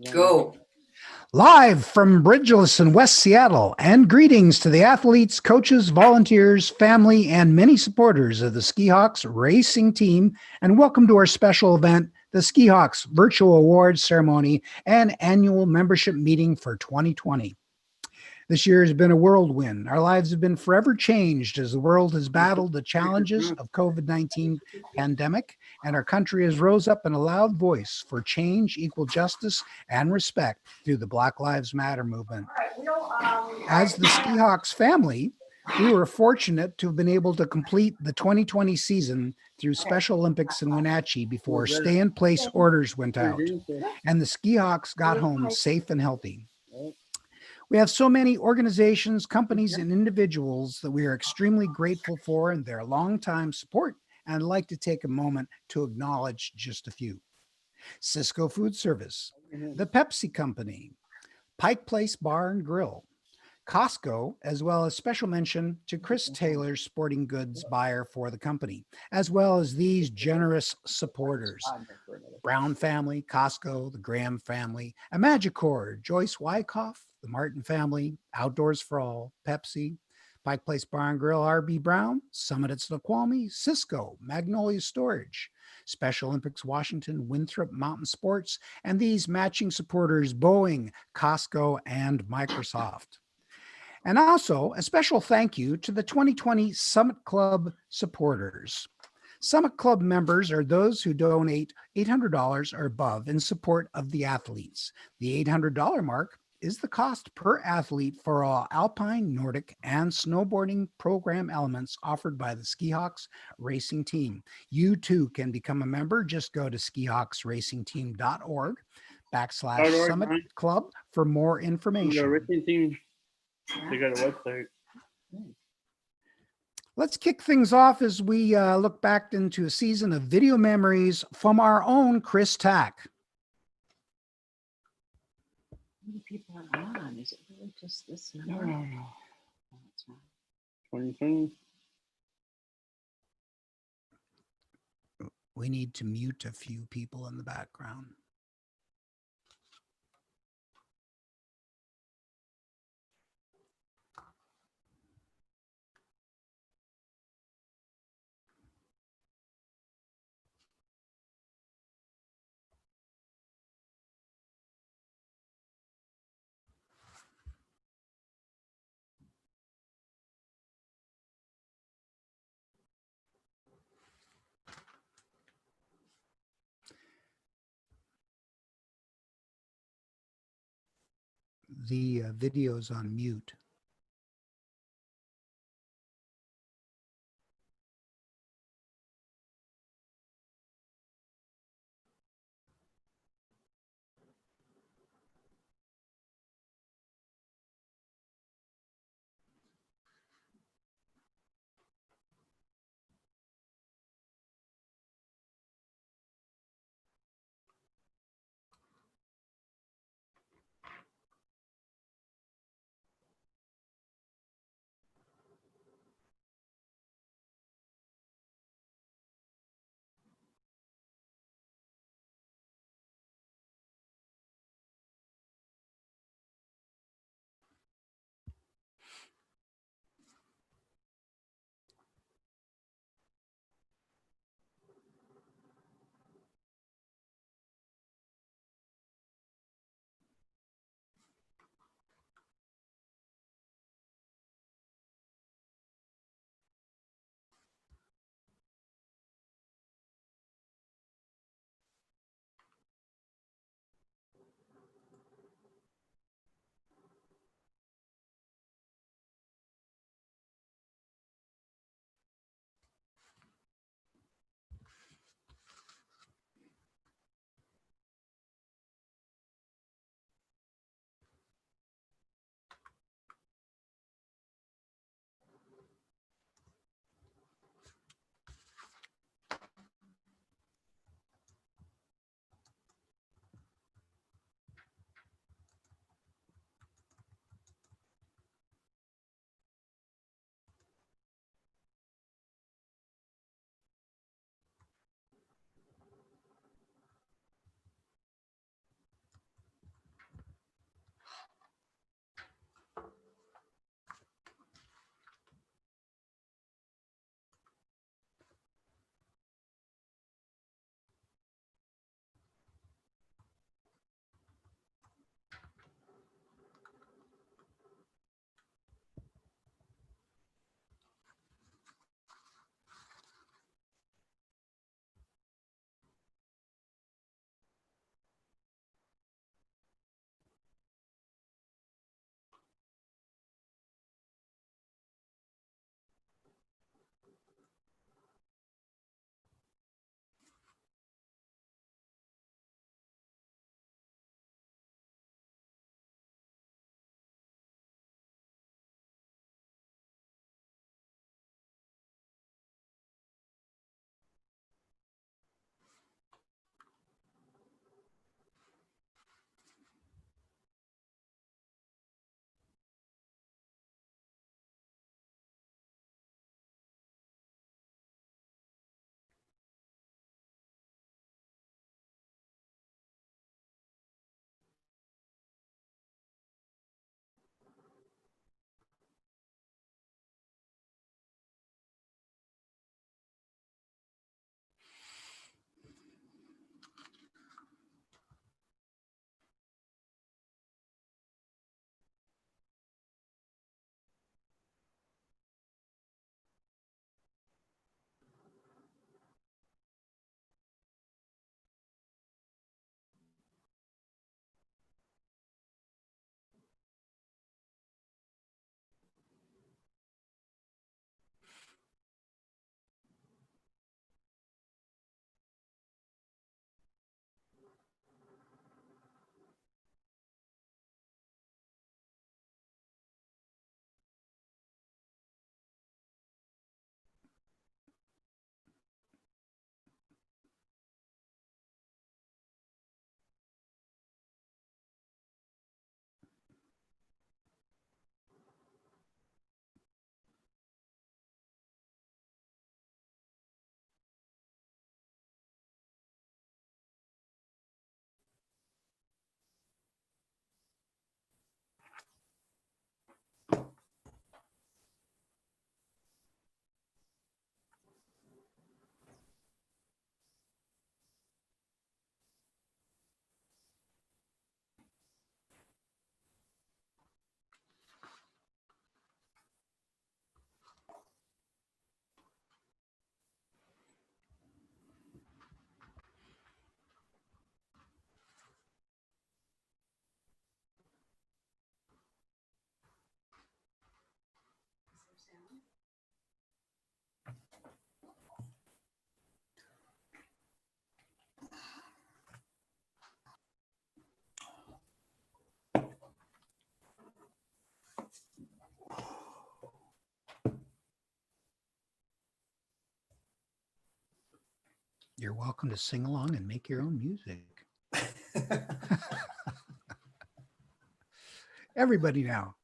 Go. Live from Bridgeless in West Seattle, and greetings to the athletes, coaches, volunteers, family, and many supporters of the Skihawks racing team, and welcome to our special event, the Skihawks Virtual Awards Ceremony and Annual Membership Meeting for 2020. This year has been a whirlwind. Our lives have been forever changed as the world has battled the challenges of COVID-19 pandemic, and our country has rose up in a loud voice for change, equal justice, and respect through the Black Lives Matter movement. As the Skihawks family, we were fortunate to have been able to complete the 2020 season through Special Olympics in Wenatchee before stay-in-place orders went out, and the Skihawks got home safe and healthy. We have so many organizations, companies, and individuals that we are extremely grateful for and their longtime support, and I'd like to take a moment to acknowledge just a few. Cisco Food Service, the Pepsi Company, Pike Place Bar and Grill, Costco, as well as special mention to Chris Taylor, sporting goods buyer for the company, as well as these generous supporters. Brown family, Costco, the Graham family, Imagicor, Joyce Wyckoff, the Martin family, Outdoors for All, Pepsi, Pike Place Bar and Grill, RB Brown, Summit at Snoqualmie, Cisco, Magnolia Storage, Special Olympics Washington, Winthrop Mountain Sports, and these matching supporters, Boeing, Costco, and Microsoft. And also a special thank you to the 2020 Summit Club supporters. Summit Club members are those who donate $800 or above in support of the athletes. The $800 mark is the cost per athlete for all alpine, Nordic, and snowboarding program elements offered by the Skihawks racing team. You too can become a member. Just go to skihawksracingteam.org/Summit Club for more information. They got a website. Let's kick things off as we look back into a season of video memories from our own Chris Tack. How many people are on? Is it really just this number? No. 2020. We need to mute a few people in the background. The video's on mute. You're welcome to sing along and make your own music. Everybody now.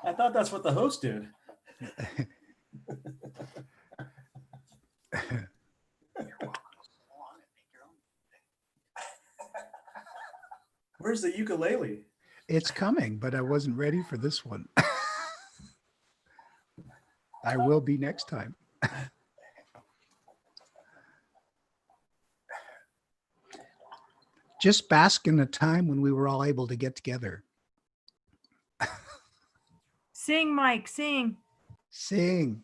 I thought that's what the host did. Where's the ukulele? It's coming, but I wasn't ready for this one. I will be next time. Just bask in the time when we were all able to get together. Sing, Mike, sing. Sing.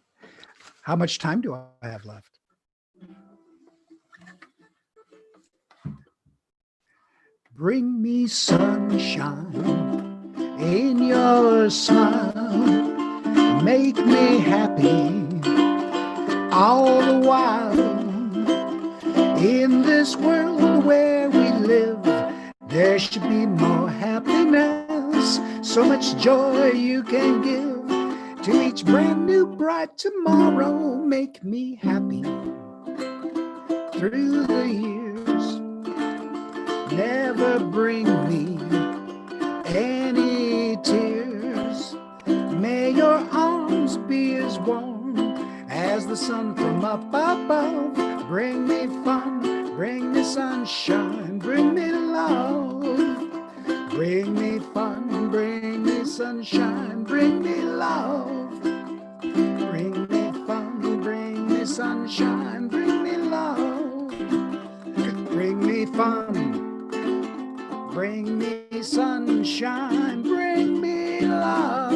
How much time do I have left? Bring me sunshine in your smile. Make me happy all the while. In this world where we live, there should be more happiness. So much joy you can give to each brand new bright tomorrow. Make me happy through the years. Never bring me any tears. May your arms be as warm as the sun from up above. Bring me fun, bring me sunshine, bring me love. Bring me fun, bring me sunshine, bring me love. Bring me fun, bring me sunshine, bring me love. Bring me fun, bring me sunshine, bring me love.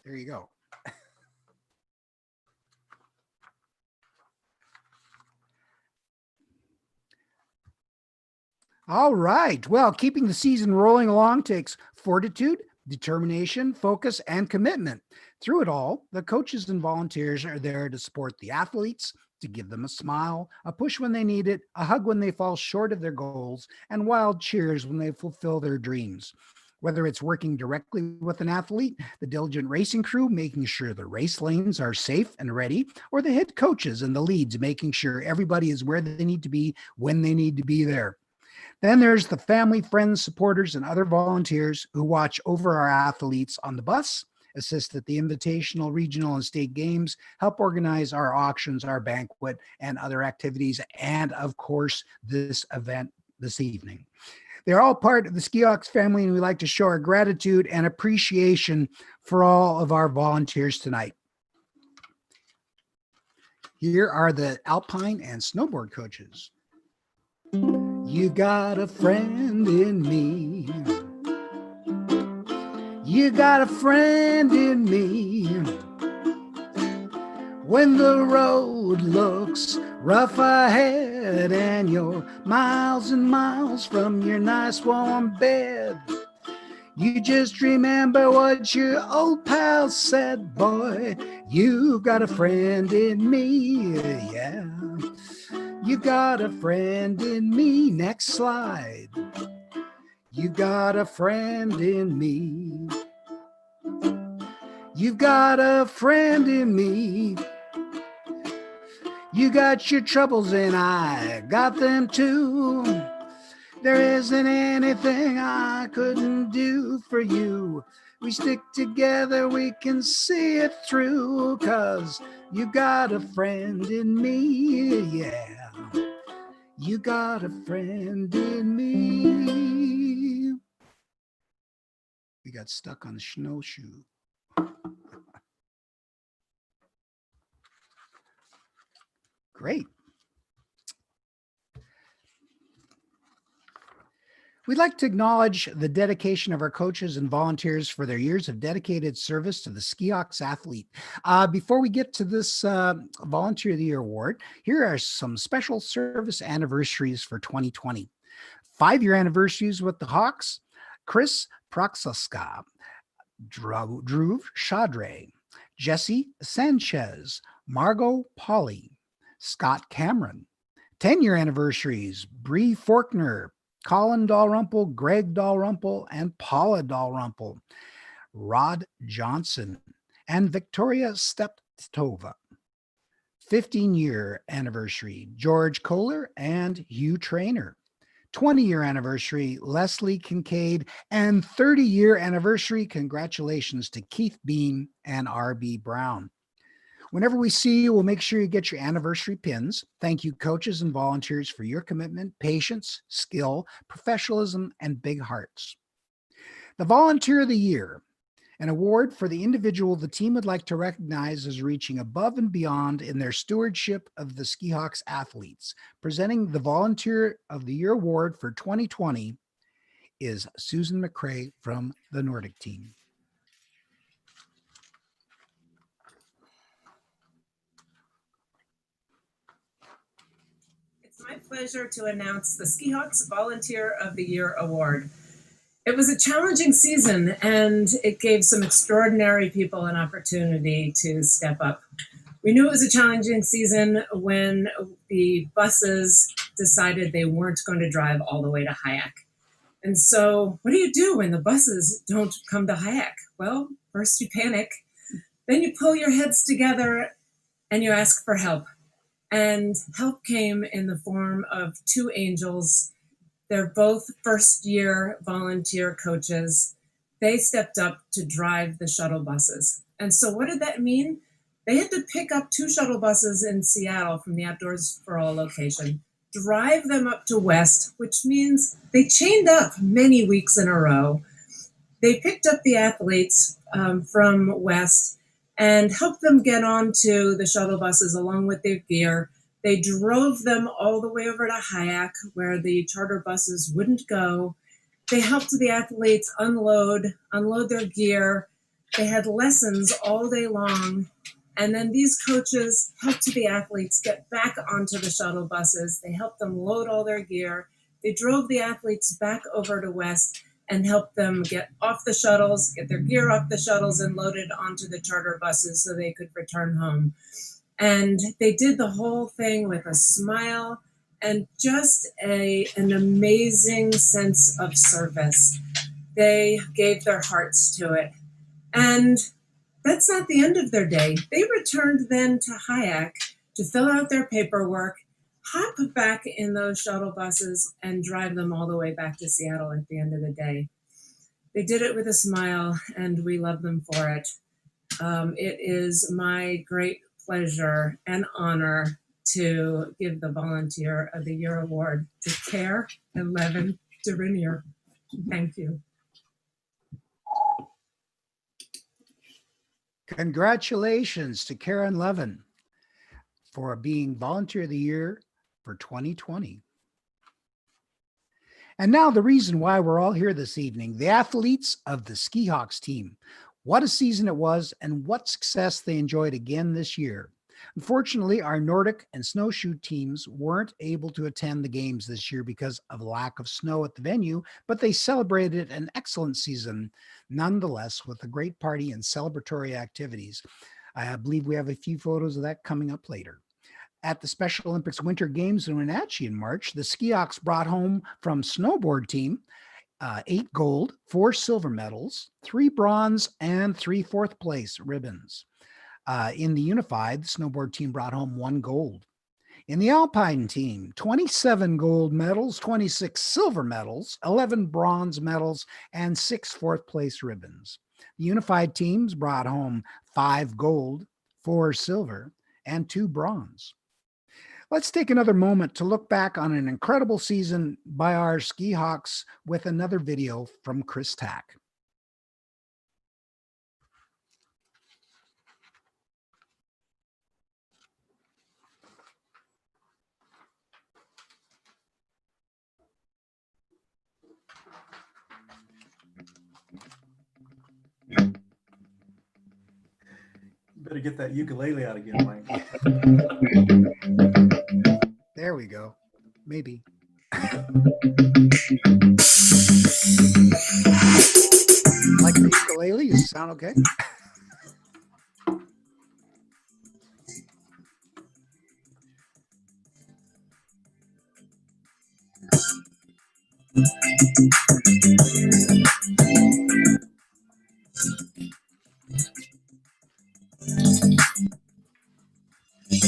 There you go. All right. Well, keeping the season rolling along takes fortitude, determination, focus, and commitment. Through it all, the coaches and volunteers are there to support the athletes, to give them a smile, a push when they need it, a hug when they fall short of their goals, and wild cheers when they fulfill their dreams. Whether it's working directly with an athlete, the diligent racing crew making sure the race lanes are safe and ready, or the head coaches and the leads making sure everybody is where they need to be when they need to be there. Then there's the family, friends, supporters, and other volunteers who watch over our athletes on the bus, assist at the invitational, regional, and state games, help organize our auctions, our banquet, and other activities, and of course, this event this evening. They're all part of the Skihawks family, and we like to show our gratitude and appreciation for all of our volunteers tonight. Here are the alpine and snowboard coaches. You got a friend in me. You got a friend in me. When the road looks rough ahead and you're miles and miles from your nice warm bed, you just remember what your old pal said, boy, you got a friend in me, yeah. You got a friend in me. Next slide. You got a friend in me. You've got a friend in me. You got your troubles and I got them too. There isn't anything I couldn't do for you. We stick together, we can see it through, 'cause you got a friend in me, yeah. You got a friend in me. We got stuck on the snowshoe. Great. We'd like to acknowledge the dedication of our coaches and volunteers for their years of dedicated service to the Skihawks athlete. Before we get to this Volunteer of the Year award, here are some special service anniversaries for 2020. 5-year anniversaries with the Hawks: Chris Proxaska, Dhruv Chadre, Jesse Sanchez, Margot Polly, Scott Cameron. 10-year anniversaries: Bree Forkner, Colin Dalrymple, Greg Dalrymple, and Paula Dalrymple, Rod Johnson, and Victoria Steptova. 15-year anniversary, George Kohler and Hugh Trainer. 20-year anniversary, Leslie Kincaid, and 30-year anniversary, congratulations to Keith Bean and R.B. Brown. Whenever we see you, we'll make sure you get your anniversary pins. Thank you, coaches and volunteers, for your commitment, patience, skill, professionalism, and big hearts. The Volunteer of the Year, an award for the individual the team would like to recognize as reaching above and beyond in their stewardship of the Skihawks athletes. Presenting the Volunteer of the Year award for 2020 is Susan McCrae from the Nordic team. It's my pleasure to announce the Skihawks Volunteer of the Year Award. It was a challenging season, and it gave some extraordinary people an opportunity to step up. We knew it was a challenging season when the buses decided they weren't going to drive all the way to Hayek. And so what do you do when the buses don't come to Hayek? Well, first you panic, then you pull your heads together and you ask for help. And help came in the form of two angels. They're both first-year volunteer coaches. They stepped up to drive the shuttle buses. And so what did that mean? They had to pick up two shuttle buses in Seattle from the Outdoors for All location, drive them up to West, which means they chained up many weeks in a row. They picked up the athletes from West and helped them get onto the shuttle buses along with their gear. They drove them all the way over to Hayek, where the charter buses wouldn't go. They helped the athletes unload their gear. They had lessons all day long. And then these coaches helped the athletes get back onto the shuttle buses. They helped them load all their gear. They drove the athletes back over to West and helped them get off the shuttles, get their gear off the shuttles and loaded onto the charter buses so they could return home. And they did the whole thing with a smile and just an amazing sense of service. They gave their hearts to it. And that's not the end of their day. They returned then to Hayek to fill out their paperwork, hop back in those shuttle buses, and drive them all the way back to Seattle at the end of the day. They did it with a smile, and we love them for it. It is my great pleasure and honor to give the Volunteer of the Year Award to Care and Levin Derinier. Thank you. Congratulations to Karen Levin for being Volunteer of the Year for 2020. And now the reason why we're all here this evening, the athletes of the Skihawks team. What a season it was and what success they enjoyed again this year. Unfortunately, our Nordic and snowshoe teams weren't able to attend the games this year because of lack of snow at the venue, but they celebrated an excellent season nonetheless with a great party and celebratory activities. I believe we have a few photos of that coming up later. At the Special Olympics Winter Games in Wenatchee in March, the Skihawks brought home from snowboard team 8 gold, 4 silver medals, 3 bronze, and 3 fourth place ribbons. In the unified, the snowboard team brought home 1 gold. In the alpine team, 27 gold medals, 26 silver medals, 11 bronze medals, and 6 fourth place ribbons. The unified teams brought home 5 gold, 4 silver, and 2 bronze. Let's take another moment to look back on an incredible season by our Skihawks with another video from Chris Tack. Better get that ukulele out again, Mike. There we go. Maybe. Like the ukulele? Does it sound okay?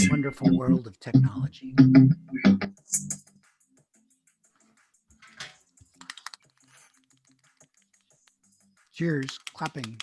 Wonderful world of technology. Cheers, clapping.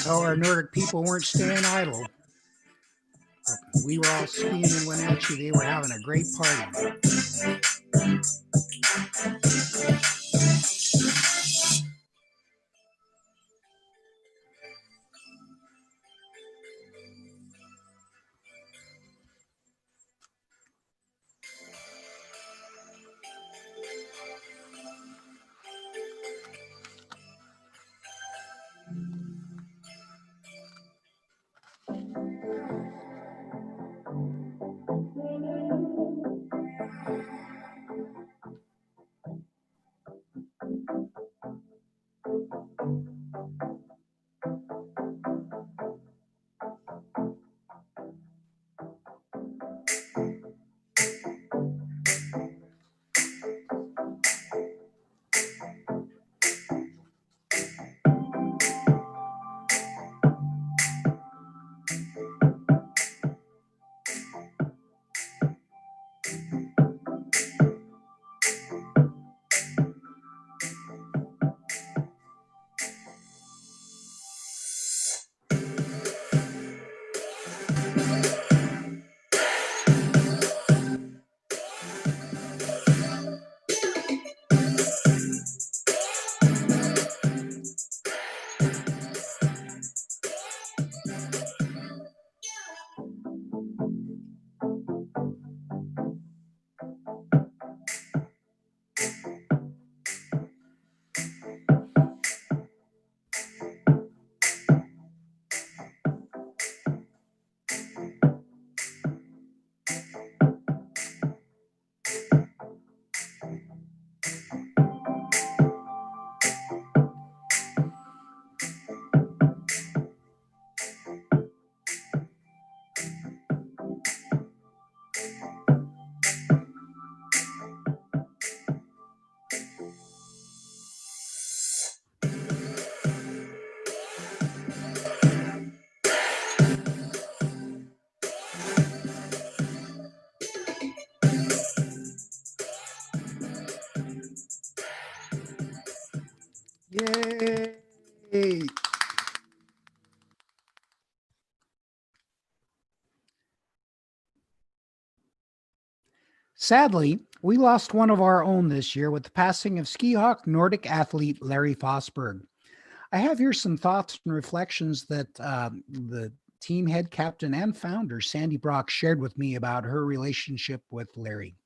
So our Nordic people weren't staying idle. We were all skiing in Wenatchee. They were having a great party. Yay! Sadly, we lost one of our own this year with the passing of Skihawk Nordic athlete Larry Fosberg. I have here some thoughts and reflections that the team head captain and founder, Sandy Brock, shared with me about her relationship with Larry.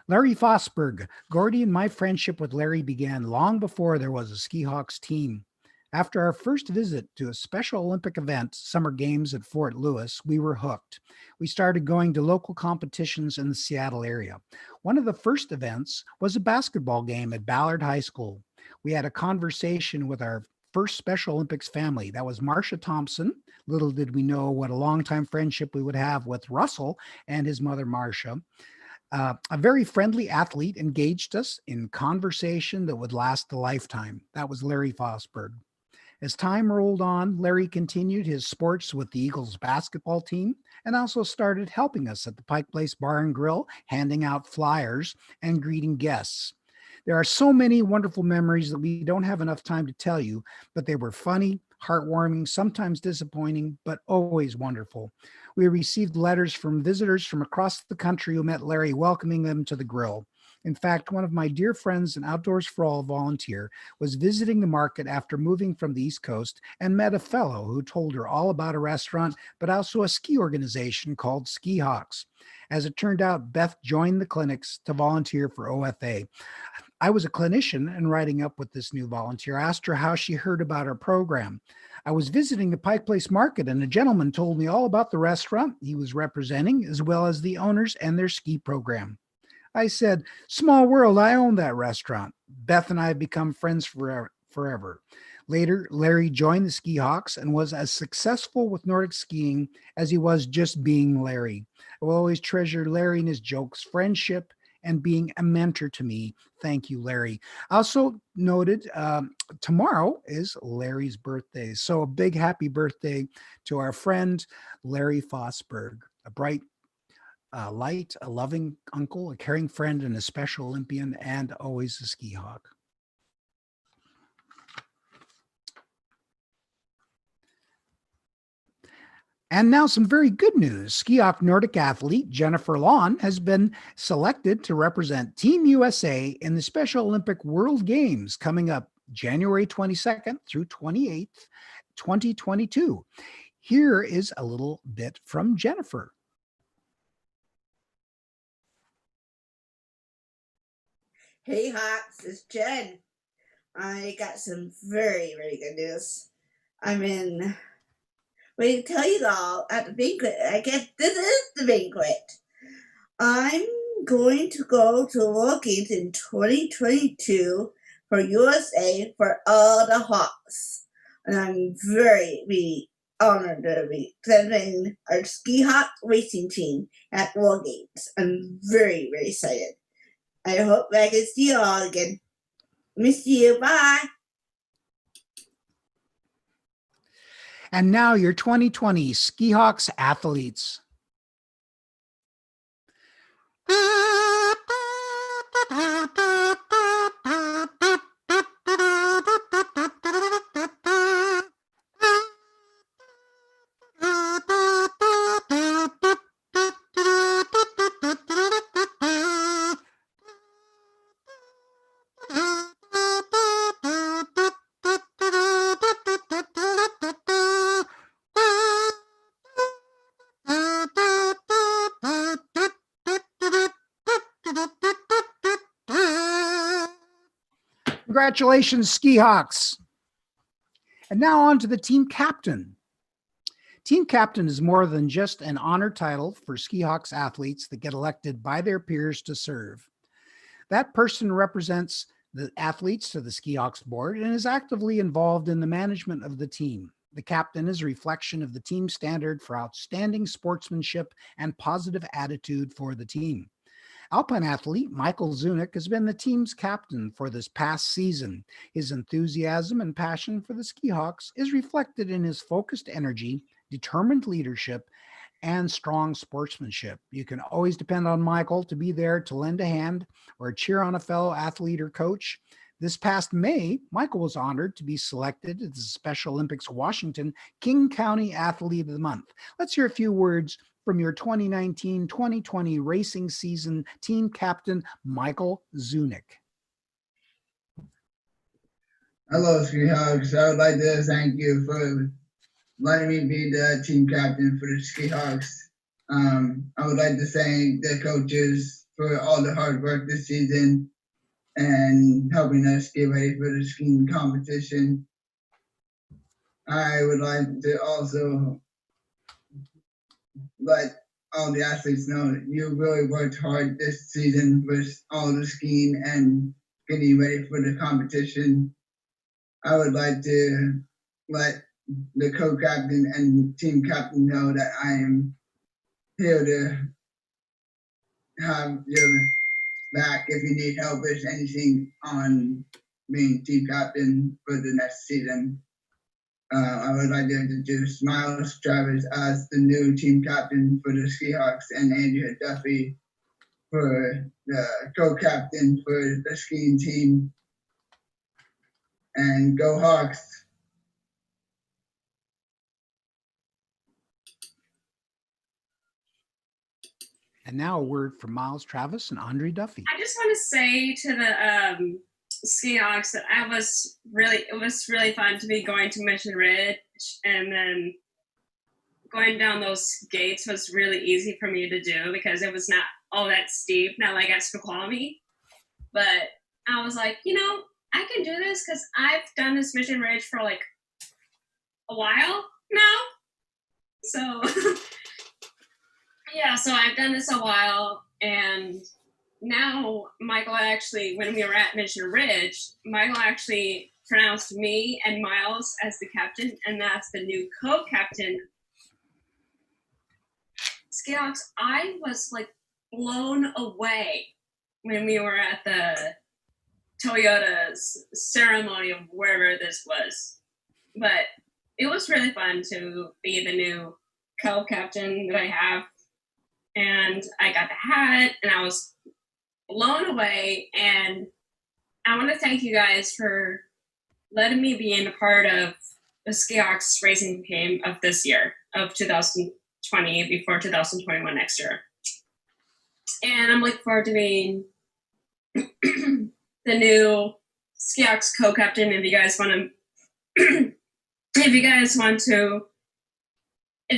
Larry Fosberg. Gordy and my friendship with Larry began long before there was a Skihawks team. After our first visit to a Special Olympic event, Summer Games at Fort Lewis, we were hooked. We started going to local competitions in the Seattle area. One of the first events was a basketball game at Ballard High School. We had a conversation with our first Special Olympics family. That was Marcia Thompson. Little did we know what a longtime friendship we would have with Russell and his mother, Marcia. A very friendly athlete engaged us in conversation that would last a lifetime. That was Larry Fosberg. As time rolled on, Larry continued his sports with the Eagles basketball team and also started helping us at the Pike Place Bar and Grill, handing out flyers and greeting guests. There are so many wonderful memories that we don't have enough time to tell you, but they were funny, heartwarming, sometimes disappointing, but always wonderful. We received letters from visitors from across the country who met Larry welcoming them to the grill. In fact, one of my dear friends, an Outdoors for All volunteer, was visiting the market after moving from the East Coast and met a fellow who told her all about a restaurant, but also a ski organization called Skihawks. As it turned out, Beth joined the clinics to volunteer for OFA. I was a clinician and writing up with this new volunteer. I asked her how she heard about our program. I was visiting the Pike Place Market and a gentleman told me all about the restaurant he was representing, as well as the owners and their ski program. I said, small world, I own that restaurant. Beth and I have become friends forever. Later, Larry joined the Skihawks and was as successful with Nordic skiing as he was just being Larry. I will always treasure Larry and his jokes, friendship, and being a mentor to me. Thank you, Larry. Also noted, tomorrow is Larry's birthday. So a big happy birthday to our friend, Larry Fosberg, a bright light, a loving uncle, a caring friend, and a special Olympian, and always a ski hawk. And now some very good news. Ski Hawk Nordic athlete Jennifer Lawn has been selected to represent Team USA in the Special Olympic World Games coming up January 22nd through 28th, 2022. Here is a little bit from Jennifer. Hey Hawks, it's Jen. I got some very, very good news. I'm in, wait to tell you all at the banquet. I guess this is the banquet. I'm going to go to the World Games in 2022 for USA for all the Hawks. And I'm very honored to be presenting our Ski Hawk racing team at World Games. I'm very, very excited. I hope I can see you all again. Miss you. Bye. And now your 2020 Skihawks athletes. Congratulations, Skihawks. And now on to the team captain. Team captain is more than just an honor title for Skihawks athletes that get elected by their peers to serve. That person represents the athletes to the Skihawks board and is actively involved in the management of the team. The captain is a reflection of the team standard for outstanding sportsmanship and positive attitude for the team. Alpine athlete Michael Sunic has been the team's captain for this past season. His enthusiasm and passion for the Skihawks is reflected in his focused energy, determined leadership, and strong sportsmanship. You can always depend on Michael to be there to lend a hand or cheer on a fellow athlete or coach. This past May, Michael was honored to be selected as the Special Olympics Washington King County Athlete of the Month. Let's hear a few words from your 2019-2020 racing season team captain, Michael Sunic. Hello, Skihawks. I would like to thank you for letting me be the team captain for the Skihawks. I would like to thank the coaches for all the hard work this season and helping us get ready for the skiing competition. I would like to also let all the athletes know that you really worked hard this season with all the skiing and getting ready for the competition. I would like to let the co-captain and team captain know that I am here to have your back if you need help with anything on being team captain for the next season. I would like to introduce Miles Travis as the new team captain for the Skihawks and Andrea Duffy for the co-captain for the skiing team. And go Hawks! And now a word from Miles Travis and Andre Duffy. I just want to say to the Skihawks that it was really fun to be going to Mission Ridge, and then going down those gates was really easy for me to do because it was not all that steep, not like at Snoqualmie. But I was like, I can do this because I've done this Mission Ridge for like a while now. So yeah, so I've done this a while, and now Michael actually, when we were at Mission Ridge, Michael actually pronounced me and Miles as the captain, and that's the new co-captain. Skihawks, I was like blown away when we were at the Toyota's ceremony of wherever this was. But it was really fun to be the new co-captain that I have. And I got the hat, and I was blown away. And I want to thank you guys for letting me be in a part of the Skihawks racing team of this year, of 2020, before 2021 next year. And I'm looking forward to being the new Skihawks co-captain. If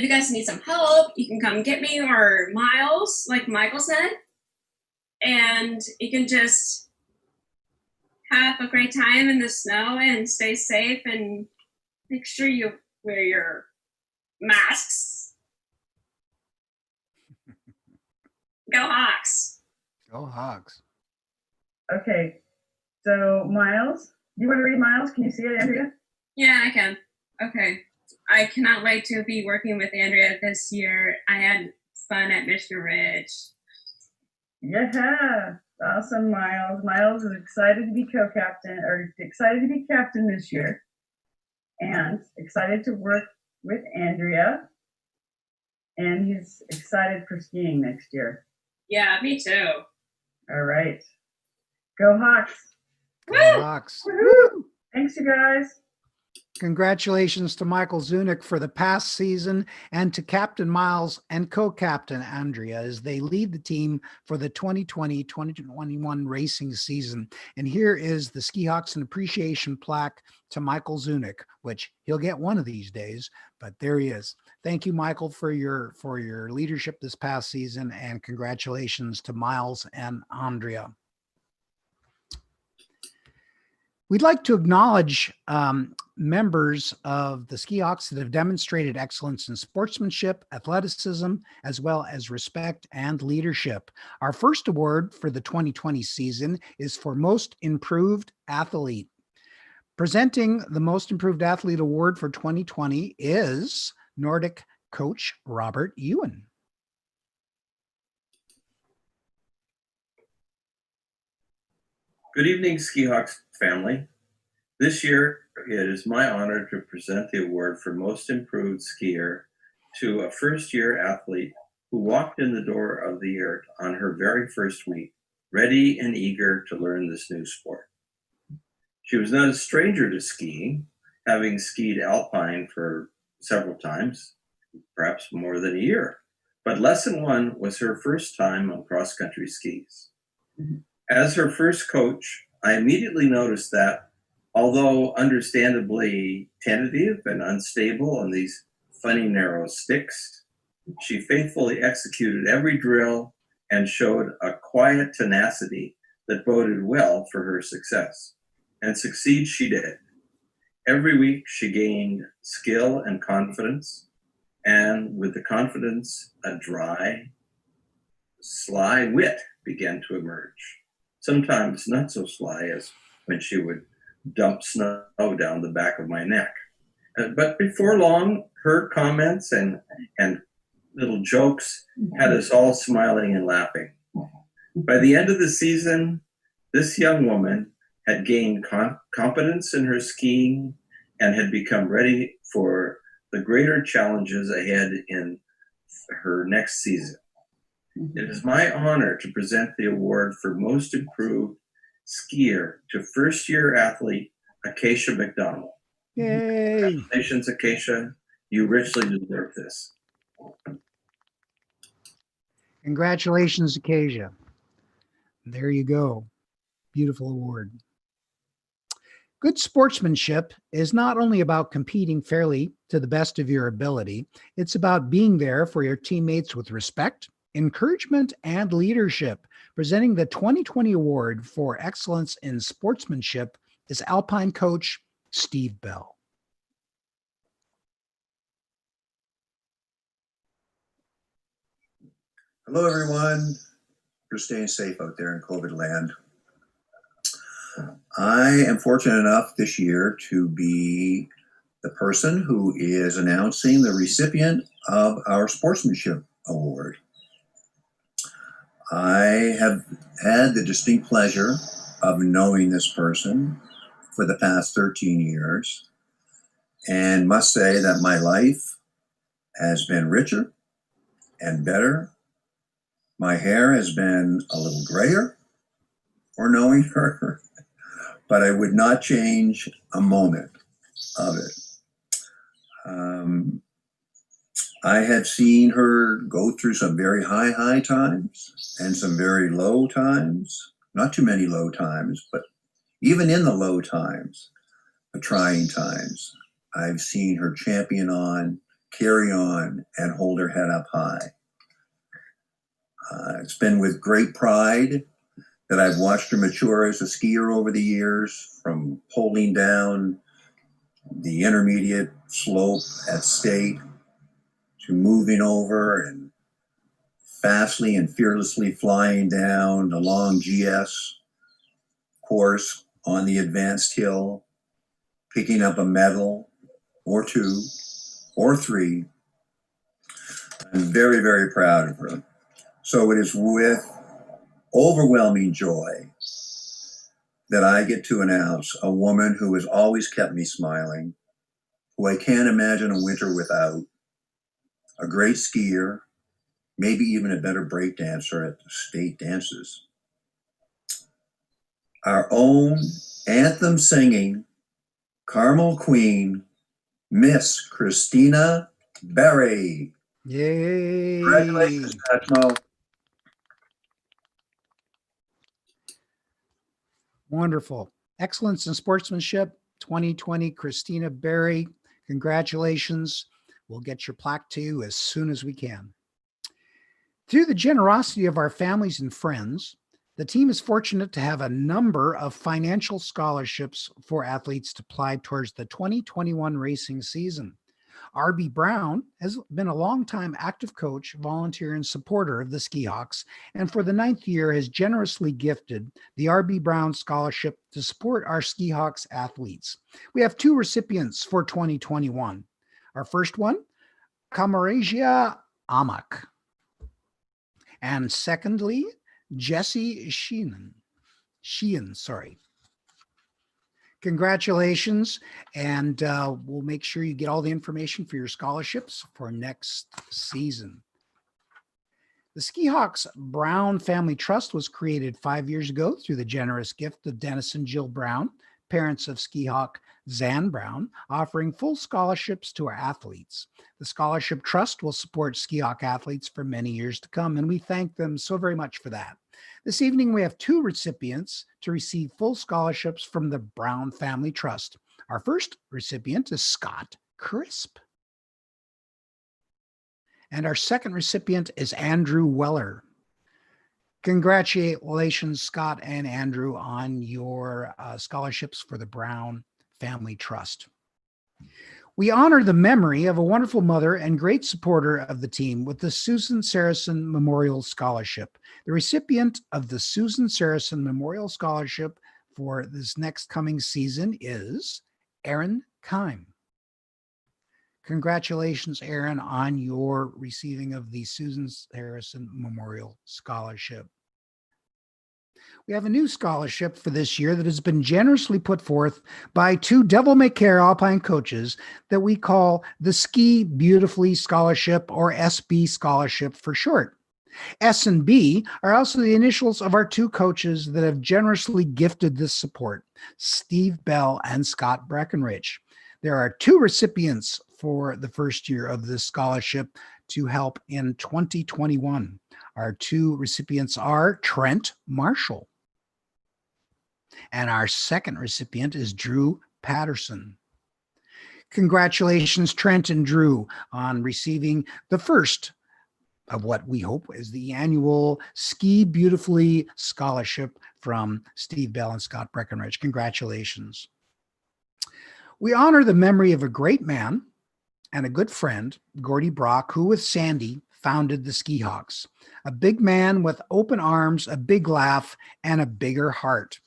you guys need some help, you can come get me or Miles, like Michael said. And you can just have a great time in the snow and stay safe and make sure you wear your masks. Go Hawks. Go Hawks. Okay, so Miles, do you want to read Miles? Can you see it, Andrea? Yeah, I can. Okay. I cannot wait to be working with Andrea this year. I had fun at Mission Ridge. Yeah, awesome, Miles. Miles is excited to be co-captain, or excited to be captain this year, and excited to work with Andrea. And he's excited for skiing next year. Yeah, me too. All right. Go Hawks. Go Hawks. Woo-hoo. Thanks, you guys. Congratulations to Michael Sunic for the past season, and to Captain Miles and co-captain Andrea as they lead the team for the 2020-2021 racing season. And here is the Skihawks an appreciation plaque to Michael Sunic, which he'll get one of these days, but there he is. Thank you, Michael, for your leadership this past season, and congratulations to Miles and Andrea. We'd like to acknowledge members of the Skihawks that have demonstrated excellence in sportsmanship, athleticism, as well as respect and leadership. Our first award for the 2020 season is for Most Improved Athlete. Presenting the Most Improved Athlete Award for 2020 is Nordic coach Robert Ewan. Good evening, Skihawks family. This year, it is my honor to present the award for Most Improved Skier to a first-year athlete who walked in the door of the year on her very first week, ready and eager to learn this new sport. She was not a stranger to skiing, having skied alpine for several times, perhaps more than a year. But lesson one was her first time on cross-country skis. As her first coach, I immediately noticed that, although understandably tentative and unstable on these funny narrow sticks, she faithfully executed every drill and showed a quiet tenacity that boded well for her success. And succeed she did. Every week she gained skill and confidence, and with the confidence, a dry, sly wit began to emerge. Sometimes not so sly as when she would dump snow down the back of my neck. But before long, her comments and little jokes had us all smiling and laughing. By the end of the season, this young woman had gained competence in her skiing and had become ready for the greater challenges ahead in her next season. It is my honor to present the award for Most Improved Skier to first-year athlete Acacia McDonald. Yay! Congratulations, Acacia. You richly deserve this. Congratulations, Acacia. There you go. Beautiful award. Good sportsmanship is not only about competing fairly to the best of your ability, it's about being there for your teammates with respect, encouragement, and leadership. Presenting the 2020 award for excellence in sportsmanship is Alpine coach Steve Bell. Hello, everyone. You're staying safe out there in COVID land. I am fortunate enough this year to be the person who is announcing the recipient of our Sportsmanship Award. I have had the distinct pleasure of knowing this person for the past 13 years and must say that my life has been richer and better. My hair has been a little grayer for knowing her, but I would not change a moment of it. I have seen her go through some very high times and some very low times, not too many low times, but even in the low times, the trying times, I've seen her champion on, carry on, and hold her head up high. It's been with great pride that I've watched her mature as a skier over the years, from poling down the intermediate slope at state to moving over and fastly and fearlessly flying down the long GS course on the advanced hill, picking up a medal or two or three. I'm very, very proud of her. So it is with overwhelming joy that I get to announce a woman who has always kept me smiling, who I can't imagine a winter without, a great skier, maybe even a better break dancer at the state dances. Our own anthem singing Carmel Queen, Miss Christina Berry. Yay! Congratulations, Satchmo. Wonderful. Excellence in Sportsmanship 2020, Christina Berry. Congratulations. We'll get your plaque to you as soon as we can. Through the generosity of our families and friends, the team is fortunate to have a number of financial scholarships for athletes to apply towards the 2021 racing season. R.B. Brown has been a longtime active coach, volunteer, and supporter of the Skihawks, and for the 9th year has generously gifted the R.B. Brown Scholarship to support our Skihawks athletes. We have 2 recipients for 2021. Our first one, Kamarasia Amak. And secondly, Jesse Sheehan. Congratulations, and we'll make sure you get all the information for your scholarships for next season. The Skihawks Brown Family Trust was created 5 years ago through the generous gift of Dennis and Jill Brown, parents of Skihawk Zan Brown, offering full scholarships to our athletes. The Scholarship Trust will support Skihawk athletes for many years to come, and we thank them so very much for that. This evening, we have 2 recipients to receive full scholarships from the Brown Family Trust. Our first recipient is Scott Crisp. And our second recipient is Andrew Weller. Congratulations, Scott and Andrew, on your scholarships for the Brown Family Trust. We honor the memory of a wonderful mother and great supporter of the team with the Susan Saracen Memorial Scholarship. The recipient of the Susan Saracen Memorial Scholarship for this next coming season is Aaron Kime. Congratulations, Aaron, on your receiving of the Susan Saracen Memorial Scholarship. We have a new scholarship for this year that has been generously put forth by 2 devil-may-care Alpine coaches that we call the Ski Beautifully Scholarship, or SB Scholarship for short. S and B are also the initials of our 2 coaches that have generously gifted this support, Steve Bell and Scott Breckenridge. There are 2 recipients for the first year of this scholarship to help in 2021. Our two recipients are Trent Marshall. And our second recipient is Drew Patterson. Congratulations, Trent and Drew, on receiving the first of what we hope is the annual Ski Beautifully Scholarship from Steve Bell and Scott Breckenridge. Congratulations. We honor the memory of a great man and a good friend, Gordy Brock, who with Sandy founded the Skihawks. A big man with open arms, a big laugh, and a bigger heart.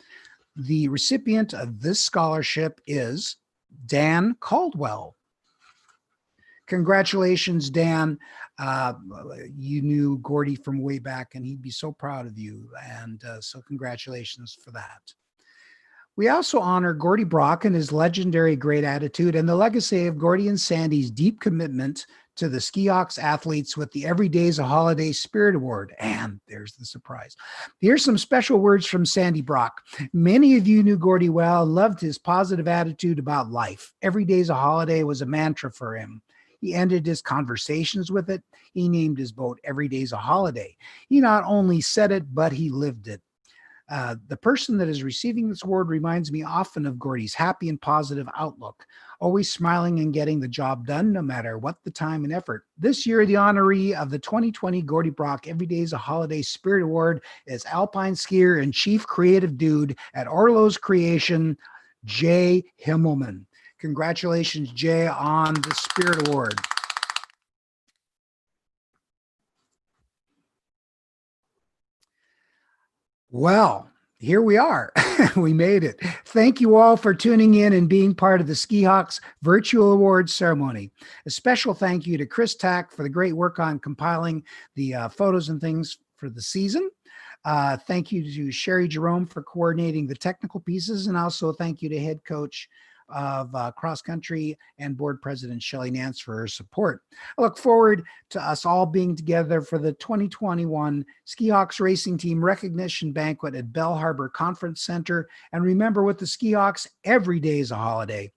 The recipient of this scholarship is Dan Caldwell. Congratulations, Dan. You knew Gordy from way back, and he'd be so proud of you. And so congratulations for that. We also honor Gordy Brock and his legendary great attitude and the legacy of Gordy and Sandy's deep commitment to the Skihawks athletes with the Every Day's a Holiday Spirit Award. And there's the surprise. Here's some special words from Sandy Brock. Many of you knew Gordy well, loved his positive attitude about life. Every day's a holiday was a mantra for him. He ended his conversations with it. He named his boat Every Day's a Holiday. He not only said it, but he lived it. The person that is receiving this award reminds me often of Gordy's happy and positive outlook, always smiling and getting the job done no matter what the time and effort. This year, the honoree of the 2020 Gordy Brock Every Day's a Holiday Spirit Award is alpine skier and chief creative dude at Orlo's Creation, Jay Himmelman. Congratulations, Jay, on the Spirit Award. Well, here we are. We made it. Thank you all for tuning in and being part of the Skihawks Virtual Awards ceremony. A special thank you to Chris Tack for the great work on compiling the photos and things for the season. Thank you to Sherry Jerome for coordinating the technical pieces, and also thank you to head coach of cross country and board president Shelley Nance for her support. I look forward to us all being together for the 2021 Skihawks Racing Team Recognition Banquet at Bell Harbor Conference Center. And remember, with the Skihawks, every day is a holiday.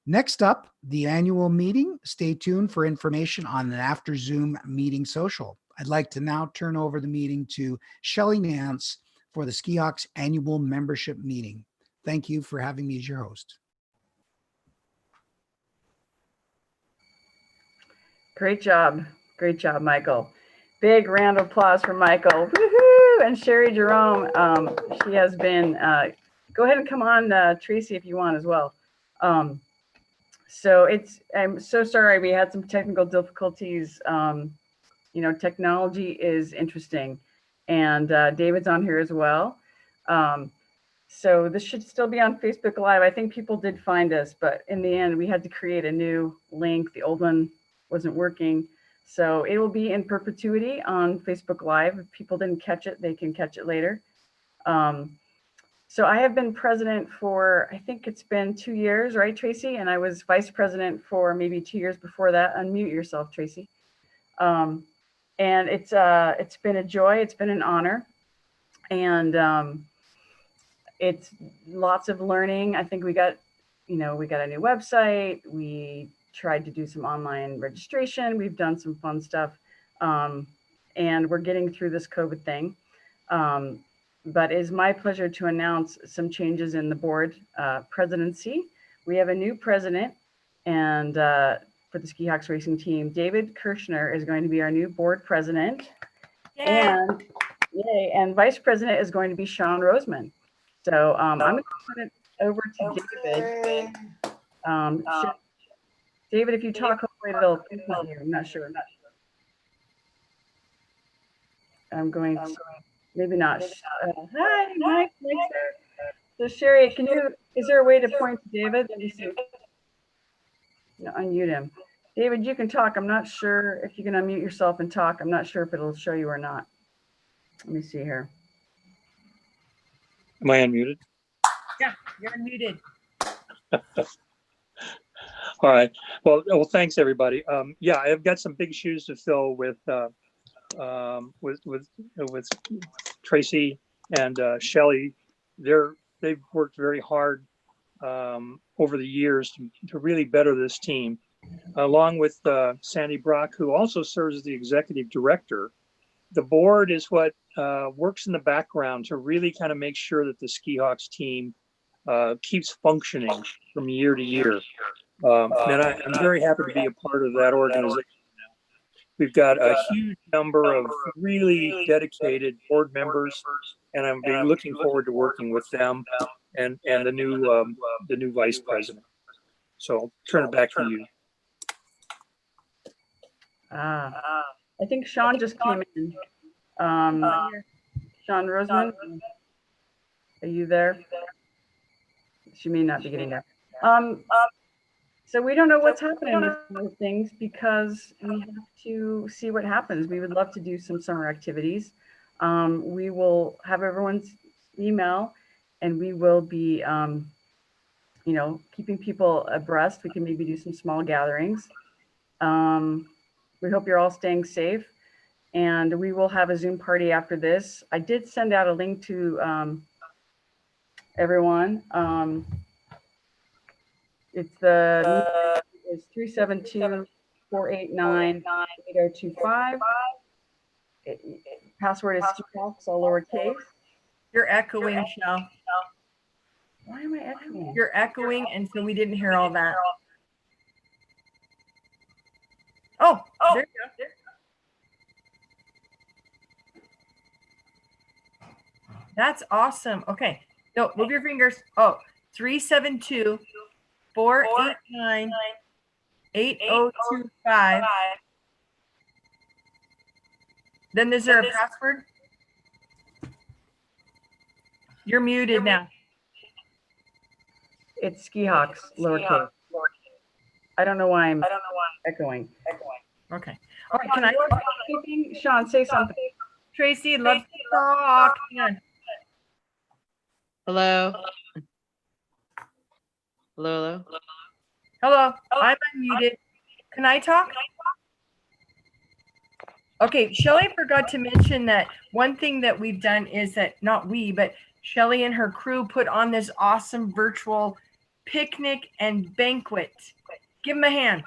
Next up, the annual meeting. Stay tuned for information on an after Zoom meeting social. I'd like to now turn over the meeting to Shelley Nance for the Skihawks annual membership meeting. Thank you for having me as your host. Great job, Michael. Big round of applause for Michael. Woohoo! And Sherry Jerome, she has been, go ahead and come on, Tracy, if you want as well. I'm so sorry, we had some technical difficulties. Technology is interesting, and David's on here as well. So this should still be on Facebook Live. I think people did find us, but in the end, we had to create a new link. The old one wasn't working. So it will be in perpetuity on Facebook Live. If people didn't catch it, they can catch it later. So I have been president for, I think it's been 2 years, right, Tracy? And I was vice president for maybe 2 years before that. Unmute yourself, Tracy. And it's been a joy. It's been an honor. And it's lots of learning. I think we got a new website. We tried to do some online registration. We've done some fun stuff. And we're getting through this COVID thing. But it's my pleasure to announce some changes in the board presidency. We have a new president, and for the Skihawks racing team, David Kirchner is going to be our new board president. Yay. And vice president is going to be Sean Roseman. So I'm going to turn it over to David. David, if you talk, hopefully it'll come here. I'm not sure. I'm going to, maybe not. Hi, Mike. So Sherry, is there a way to point to David? Let me see. No, unmute him. David, you can talk. I'm not sure if you can unmute yourself and talk. I'm not sure if it'll show you or not. Let me see here. Am I unmuted? Yeah, you're unmuted. All right. Well, thanks everybody. Yeah, I've got some big shoes to fill with Tracy and Shelley. They've worked very hard over the years to really better this team, along with Sandy Brock, who also serves as the executive director the board is what works in the background to really kind of make sure that the Skihawks team keeps functioning from year to year. And I'm very happy to be a part of that organization. We've got a huge number of really dedicated board members, and I'm be looking forward to working with them and the new vice president. So I'll turn it back to you. I think Sean just came in. Sean Roseman, are you there? She may not be getting there. So we don't know what's happening with things because we have to see what happens. We would love to do some summer activities. We will have everyone's email, and we will be, you know, keeping people abreast. We can maybe do some small gatherings. We hope you're all staying safe, and we will have a Zoom party after this. I did send out a link to everyone. It's it's 372-489-8025. Password is Seahawks, all lowercase. You're echoing, Shell. Why am I echoing? You're echoing, and so we didn't hear all that. Oh, there you go. That's awesome. Okay. No, move your fingers. Oh, 372-489-8025. Then is there a password? You're muted now. It's Skihawks, lowercase. I don't know why I'm echoing. Okay. All right. Can I? Sean, say something. Tracy, love to talk. Hello. Hello. Hello. I'm unmuted. Can I talk? Okay. Shelly forgot to mention that one thing that we've done is that not we, but Shelly and her crew put on this awesome virtual picnic and banquet. Give them a hand.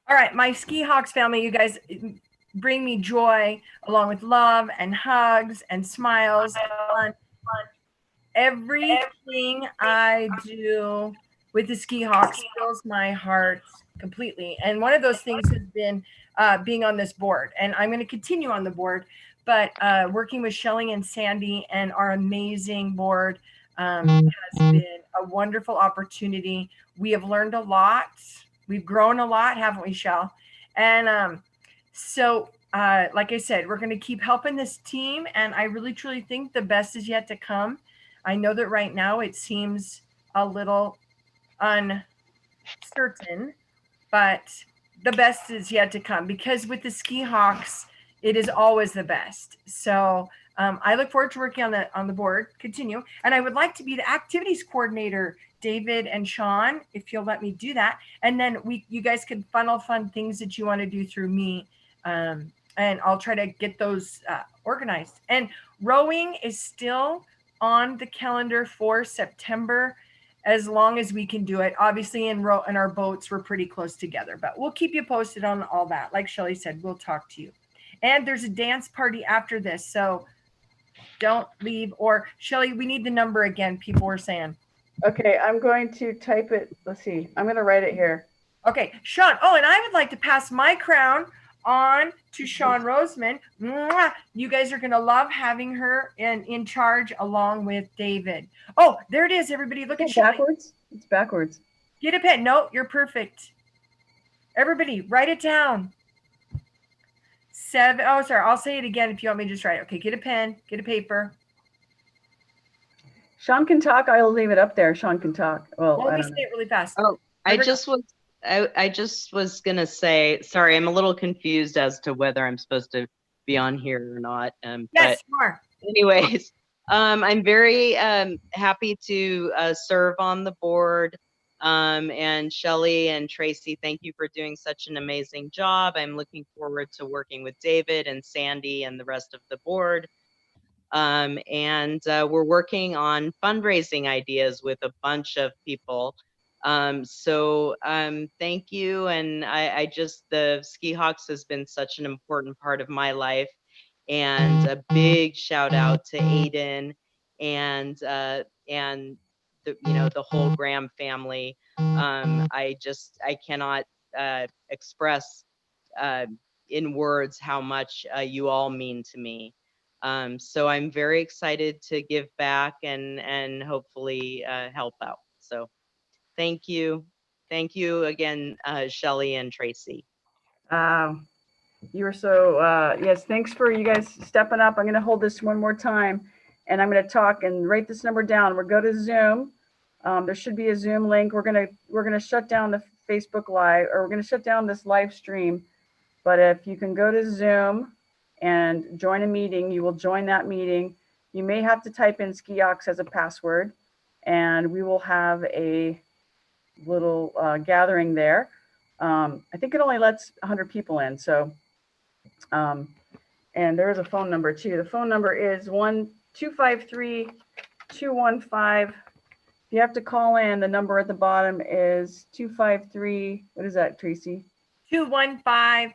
All right, my Skihawks family, you guys bring me joy along with love and hugs and smiles and fun. Everything I do with the Skihawks fills my heart completely. And one of those things has been being on this board. And I'm going to continue on the board, but working with Shelly and Sandy and our amazing board has been a wonderful opportunity. We have learned a lot. We've grown a lot, haven't we, Shell? And so, like I said, we're going to keep helping this team. And I really, truly think the best is yet to come. I know that right now it seems a little uncertain, but the best is yet to come because with the Skihawks, it is always the best. So I look forward to working on the board, continue. And I would like to be the activities coordinator, David and Sean, if you'll let me do that. And then you guys can funnel fun things that you want to do through me. And I'll try to get those organized. And rowing is still on the calendar for September, as long as we can do it. Obviously in our boats, we're pretty close together, but we'll keep you posted on all that. Like Shelly said, we'll talk to you. And there's a dance party after this, so don't leave. Or Shelly, we need the number again, people were saying. Okay, I'm going to type it. Let's see. I'm going to write it here. Okay, Sean. Oh, and I would like to pass my crown on to Sean Roseman. Mwah! You guys are going to love having her in charge along with David. Oh, there it is, everybody. Look at Shelly. Backwards? It's backwards. Get a pen. No, you're perfect. Everybody, write it down. 7. Oh, sorry. I'll say it again if you want me to just write it. Okay, get a pen, get a paper. Sean can talk. I'll leave it up there. Sean can talk. Well, let me say it really fast. Oh, I just was gonna say, sorry, I'm a little confused as to whether I'm supposed to be on here or not. Yes, but you are. anyways, I'm very happy to serve on the board. And Shelly and Tracy, thank you for doing such an amazing job. I'm looking forward to working with David and Sandy and the rest of the board. And we're working on fundraising ideas with a bunch of people. Thank you. And I just, the Skihawks has been such an important part of my life. And a big shout out to Aiden and the whole Graham family. I cannot express in words how much you all mean to me. So I'm very excited to give back and hopefully help out. So thank you. Thank you again, Shelley and Tracy. You were so, yes, thanks for you guys stepping up. I'm going to hold this one more time and I'm going to talk and write this number down. We'll go to Zoom. There should be a Zoom link. We're going to shut down the Facebook Live, or we're going to shut down this live stream. But if you can go to Zoom and join a meeting, you will join that meeting. You may have to type in Skihawks as a password, and we will have a little gathering there. I think it only lets 100 people in. So, and there is a phone number too. The phone number is 1-253-215. If you have to call in, the number at the bottom is 253. What is that, Tracy? 215-8782.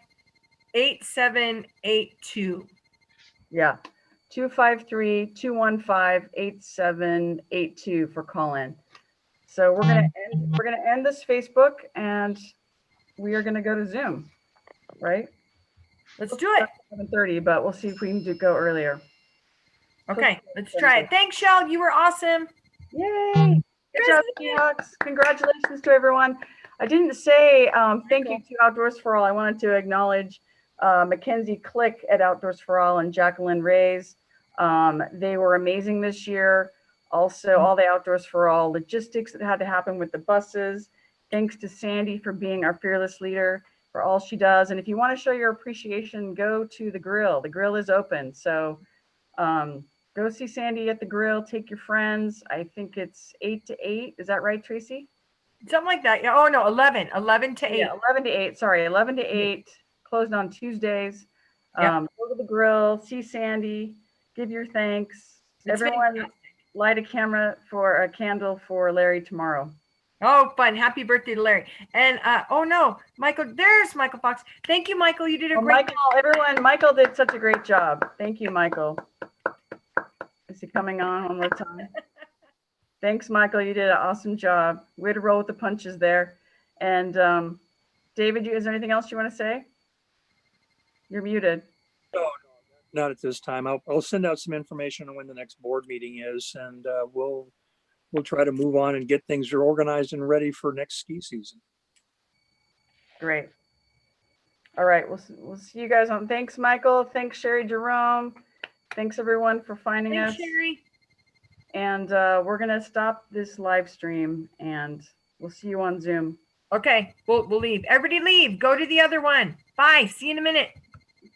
Yeah, 253-215-8782 for call in. So we're gonna end this Facebook and we are gonna go to Zoom, right? Let's do it. 7:30, but we'll see if we can go earlier. Okay, let's try it. Thanks, Shell. You were awesome. Yay! Good job, Seahawks. Congratulations to everyone. I didn't say thank you to Outdoors for All. I wanted to acknowledge Mackenzie Click at Outdoors for All and Jacqueline Reyes. They were amazing this year. Also, all the Outdoors for All logistics that had to happen with the buses. Thanks to Sandy for being our fearless leader, for all she does. And if you want to show your appreciation, go to the grill. The grill is open. So go see Sandy at the grill. Take your friends. I think it's 8 to 8. Is that right, Tracy? Something like that. Yeah. Oh, no, 11 to 8. Yeah, 11 to 8. Sorry, 11 to 8. Closed on Tuesdays. Yeah. Go to the grill. See Sandy. Give your thanks. Everyone light a candle for Larry tomorrow. Oh, fun. Happy birthday to Larry. And oh no, Michael, there's Michael Fox. Thank you, Michael. You did a great job. Michael did such a great job. Thank you, Michael. Is he coming on one more time? Thanks, Michael. You did an awesome job. Way to roll with the punches there. And David, is there anything else you want to say? You're muted. No, not at this time. I'll send out some information on when the next board meeting is, and we'll try to move on and get things organized and ready for next ski season. Great. All right, we'll see you guys on. Thanks, Michael. Thanks, Sherry Jerome. Thanks everyone for finding us. Sherry. And we're gonna stop this live stream, and we'll see you on Zoom. Okay, we'll leave. Everybody leave. Go to the other one. Bye. See you in a minute.